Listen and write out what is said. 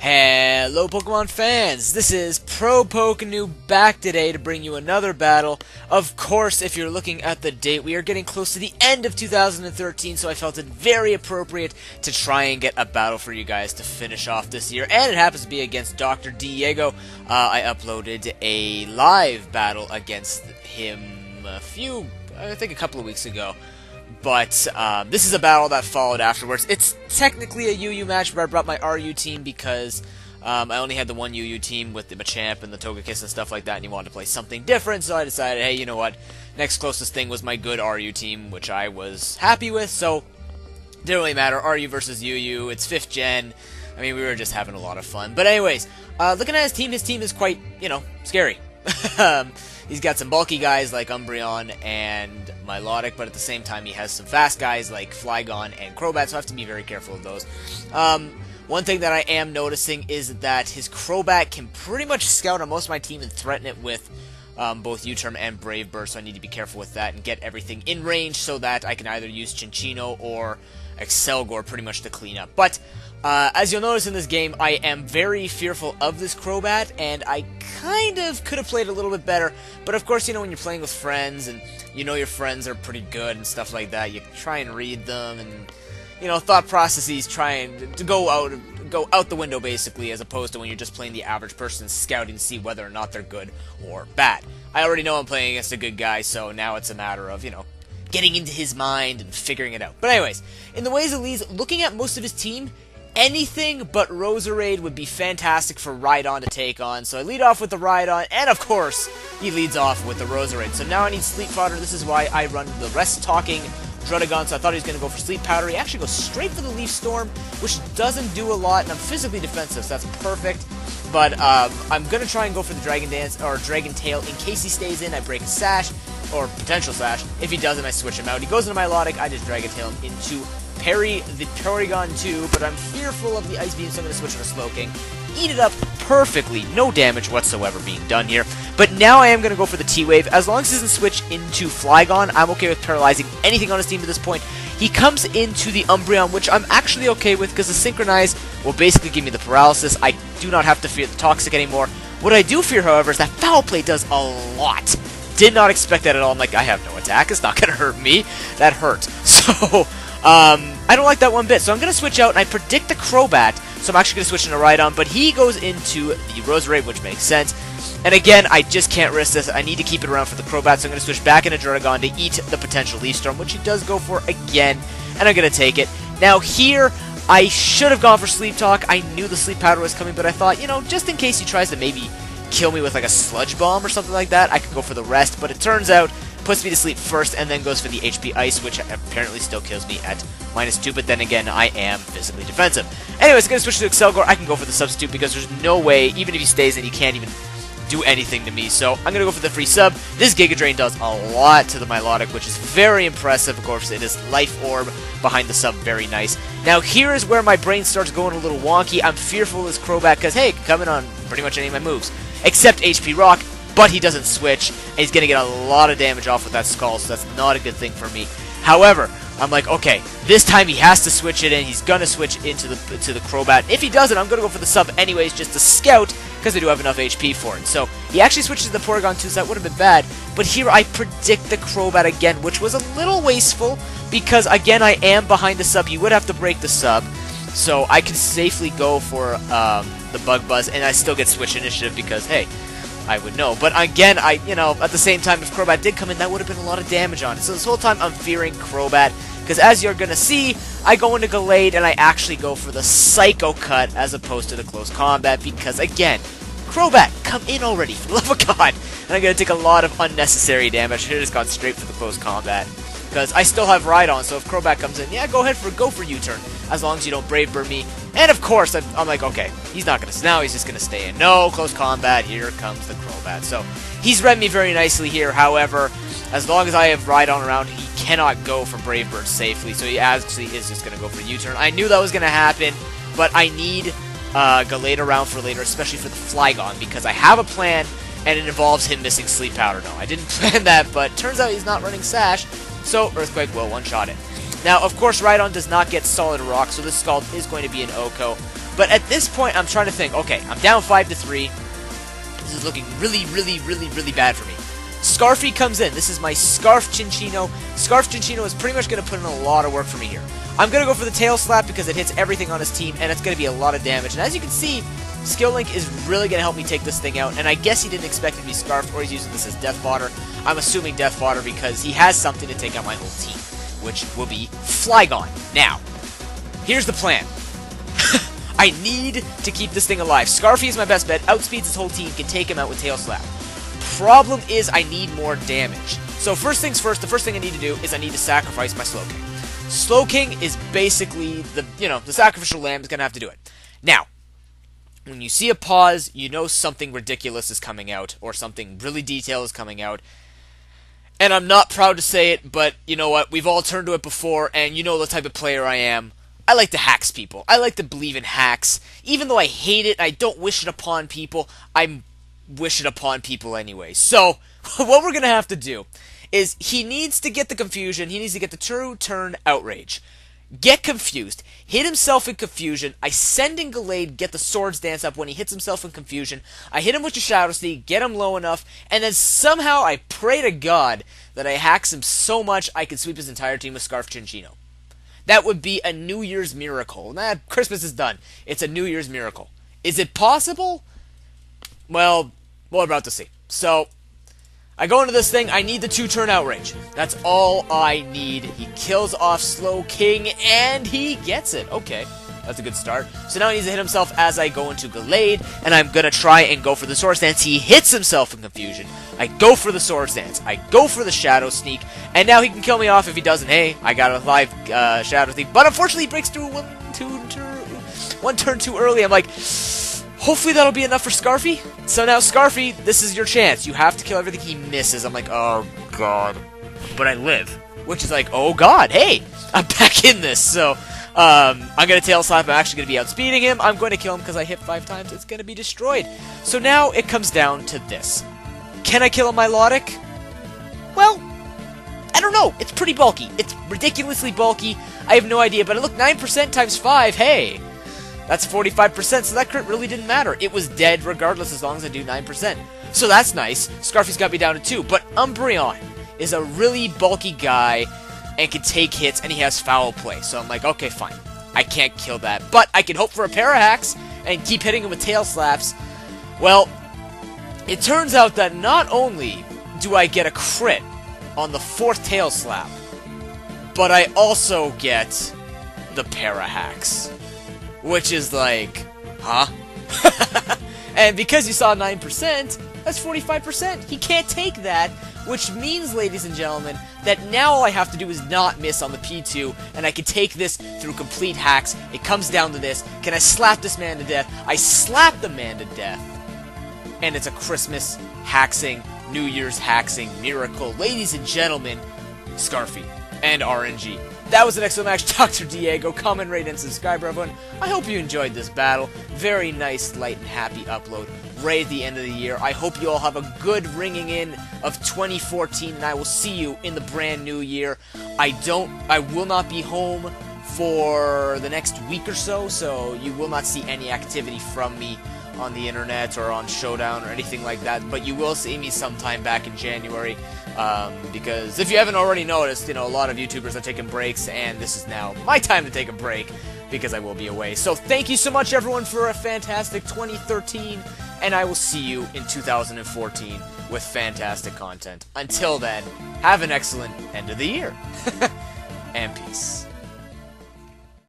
Hello Pokemon fans, this is Pro Pokenoo back today to bring you another battle. Of course, if you're looking at the date, we are getting close to the end of 2013, so I felt it very appropriate to try and get a battle for you guys to finish off this year, and it happens to be against Dr. Diego. I uploaded a live battle against him I think a couple of weeks ago. But this is a battle that followed afterwards. It's technically a UU match, but I brought my RU team because I only had the one UU team with the Machamp and the Togekiss and stuff like that, and he wanted to play something different, so I decided, hey, you know what? Next closest thing was my good RU team, which I was happy with, so it didn't really matter. RU versus UU, it's 5th gen. I mean, we were just having a lot of fun. But anyways, looking at his team is quite, scary. He's got some bulky guys like Umbreon and Milotic, but at the same time he has some fast guys like Flygon and Crobat, so I have to be very careful of those. One thing that I am noticing is that his Crobat can pretty much scout on most of my team and threaten it with both U-Turn and Brave Bird, so I need to be careful with that and get everything in range so that I can either use Cinccino or Excelgor pretty much to clean up. But as you'll notice in this game, I am very fearful of this Crobat, and I kind of could have played a little bit better. But of course, when you're playing with friends, and your friends are pretty good and stuff like that, you try and read them, and thought processes trying to go out the window basically, as opposed to when you're just playing the average person scouting to see whether or not they're good or bad. I already know I'm playing against a good guy, so now it's a matter of, getting into his mind and figuring it out. But anyways, in the ways it leads, looking at most of his team, anything but Roserade would be fantastic for Rhydon to take on. So I lead off with the Rhydon, and of course, he leads off with the Roserade. So now I need Sleep Powder. This is why I run the rest-talking Druddigon, so I thought he was going to go for Sleep Powder. He actually goes straight for the Leaf Storm, which doesn't do a lot, and I'm physically defensive, so that's perfect. But I'm going to try and go for the Dragon Dance, or Dragon Tail. In case he stays in, I break a Sash, or potential Sash. If he doesn't, I switch him out. He goes into Milotic, I just Dragon Tail him into Parry the Porygon 2, but I'm fearful of the Ice Beam, so I'm going to switch on a Slowking. Eat it up perfectly, no damage whatsoever being done here. But now I am going to go for the T-Wave. As long as he doesn't switch into Flygon, I'm okay with paralyzing anything on his team at this point. He comes into the Umbreon, which I'm actually okay with, because the Synchronize will basically give me the paralysis. I do not have to fear the Toxic anymore. What I do fear, however, is that Foul Play does a lot. Did not expect that at all. I'm like, I have no attack, it's not going to hurt me. That hurt. So I don't like that one bit, so I'm going to switch out, and I predict the Crobat, so I'm actually going to switch into Rhydon, but he goes into the Roserade, which makes sense. And again, I just can't risk this. I need to keep it around for the Crobat, so I'm going to switch back into Druddigon to eat the potential Leaf Storm, which he does go for again, and I'm going to take it. Now here, I should have gone for Sleep Talk. I knew the Sleep Powder was coming, but I thought, just in case he tries to maybe kill me with like a Sludge Bomb or something like that, I could go for the rest, but it turns out puts me to sleep first, and then goes for the HP Ice, which apparently still kills me at -2, but then again, I am physically defensive. Anyways, I'm going to switch to Excelgor. I can go for the substitute, because there's no way, even if he stays in, he can't even do anything to me, so I'm going to go for the free sub. This Giga Drain does a lot to the Milotic, which is very impressive. Of course, it is Life Orb behind the sub, very nice. Now, here is where my brain starts going a little wonky. I'm fearful of this Crobat, because, hey, it can come in on pretty much any of my moves, except HP Rock. But he doesn't switch, and he's going to get a lot of damage off with that Skull, so that's not a good thing for me. However, I'm like, okay, this time he has to switch it in. He's going to switch into the Crobat. If he doesn't, I'm going to go for the sub anyways, just to scout, because I do have enough HP for it. So he actually switches to the Porygon 2, so that would have been bad. But here I predict the Crobat again, which was a little wasteful, because again, I am behind the sub. You would have to break the sub, so I can safely go for the Bug Buzz, and I still get switch initiative because, hey, I would know. But again, at the same time, if Crobat did come in, that would have been a lot of damage on it. So this whole time, I'm fearing Crobat, because as you're going to see, I go into Gallade, and I actually go for the Psycho Cut, as opposed to the Close Combat, because again, Crobat, come in already, for the love of God! And I'm going to take a lot of unnecessary damage. I should have just gone straight for the Close Combat, because I still have Rhydon, so if Crobat comes in, yeah, go for U-Turn, as long as you don't Brave Bird me. And of course, I'm like, okay, he's not going to, now he's just going to stay in. No, Close Combat, here comes the Crobat. So, he's read me very nicely here, however, as long as I have Rhydon around, he cannot go for Brave Bird safely, so he actually is just going to go for U-Turn. I knew that was going to happen, but I need Gallade around for later, especially for the Flygon, because I have a plan, and it involves him missing Sleep Powder. No, I didn't plan that, but turns out he's not running Sash, so Earthquake will one-shot it. Now, of course, Rhydon does not get Solid Rock, so this Scald is going to be an OHKO. But at this point, I'm trying to think, okay, I'm down 5-3. This is looking really, really, really, really bad for me. Scarfy comes in. This is my Scarf Cinccino. Scarf Cinccino is pretty much going to put in a lot of work for me here. I'm going to go for the Tail Slap because it hits everything on his team, and it's going to be a lot of damage. And as you can see, Skill Link is really going to help me take this thing out, and I guess he didn't expect it to be Scarfed, or he's using this as Death Fodder. I'm assuming Death Fodder because he has something to take out my whole team, which will be Flygon. Now, here's the plan. I need to keep this thing alive. Scarfy is my best bet. Outspeeds his whole team, can take him out with Tail Slap. Problem is I need more damage. So first things first, the first thing I need to do is I need to sacrifice my Slowking. Slowking is basically the sacrificial lamb is going to have to do it. Now, when you see a pause, you know something ridiculous is coming out, or something really detailed is coming out. And I'm not proud to say it, but you know what? We've all turned to it before, and you know the type of player I am. I like to hacks people. I like to believe in hacks. Even though I hate it, I don't wish it upon people, I wish it upon people anyway. So, what we're going to have to do is he needs to get the confusion, he needs to get the true turn outrage. Get confused, hit himself in confusion, I send in Gallade, get the Swords Dance up when he hits himself in confusion, I hit him with your Shadow Sneak, get him low enough, and then somehow I pray to God that I hacks him so much I can sweep his entire team with Scarf Cinccino. That would be a New Year's miracle. Nah, Christmas is done. It's a New Year's miracle. Is it possible? Well, we're about to see. So, I go into this thing, I need the 2-turn outrage. That's all I need. He kills off Slowking, and he gets it. Okay, that's a good start. So now he needs to hit himself as I go into Gallade, and I'm going to try and go for the Swords Dance. He hits himself in confusion. I go for the Swords Dance. I go for the Shadow Sneak, and now he can kill me off if he doesn't. Hey, I got a live Shadow Sneak, but unfortunately he breaks through one turn too early. I'm like, hopefully that'll be enough for Scarfy. So now, Scarfy, this is your chance. You have to kill everything he misses. I'm like, oh, God. But I live. Which is like, oh, God, hey, I'm back in this. So, I'm going to Tail Slap. I'm actually going to be outspeeding him. I'm going to kill him because I hit 5 times. It's going to be destroyed. So now it comes down to this. Can I kill a Milotic? Well, I don't know. It's pretty bulky. It's ridiculously bulky. I have no idea. But look, 9% times 5, hey. That's 45%, so that crit really didn't matter. It was dead regardless as long as I do 9%. So that's nice. Scarfy's got me down to 2. But Umbreon is a really bulky guy and can take hits, and he has foul play. So I'm like, okay, fine. I can't kill that. But I can hope for a pair of hacks and keep hitting him with Tail Slaps. Well, it turns out that not only do I get a crit on the 4th Tail Slap, but I also get the para hacks. Which is like, huh? And because you saw 9%, that's 45%. He can't take that, which means, ladies and gentlemen, that now all I have to do is not miss on the P2, and I can take this through complete hacks. It comes down to this. Can I slap this man to death? I slap the man to death. And it's a Christmas haxing, New Year's haxing miracle. Ladies and gentlemen, Scarfy and RNG. That was the next match, Dr. Diego. Comment, rate, and subscribe, everyone. I hope you enjoyed this battle. Very nice, light, and happy upload right at the end of the year. I hope you all have a good ringing in of 2014, and I will see you in the brand new year. I will not be home for the next week or so, so you will not see any activity from me on the internet or on Showdown or anything like that, but you will see me sometime back in January, because if you haven't already noticed, a lot of YouTubers are taking breaks, and this is now my time to take a break, because I will be away. So thank you so much, everyone, for a fantastic 2013, and I will see you in 2014 with fantastic content. Until then, have an excellent end of the year, and peace.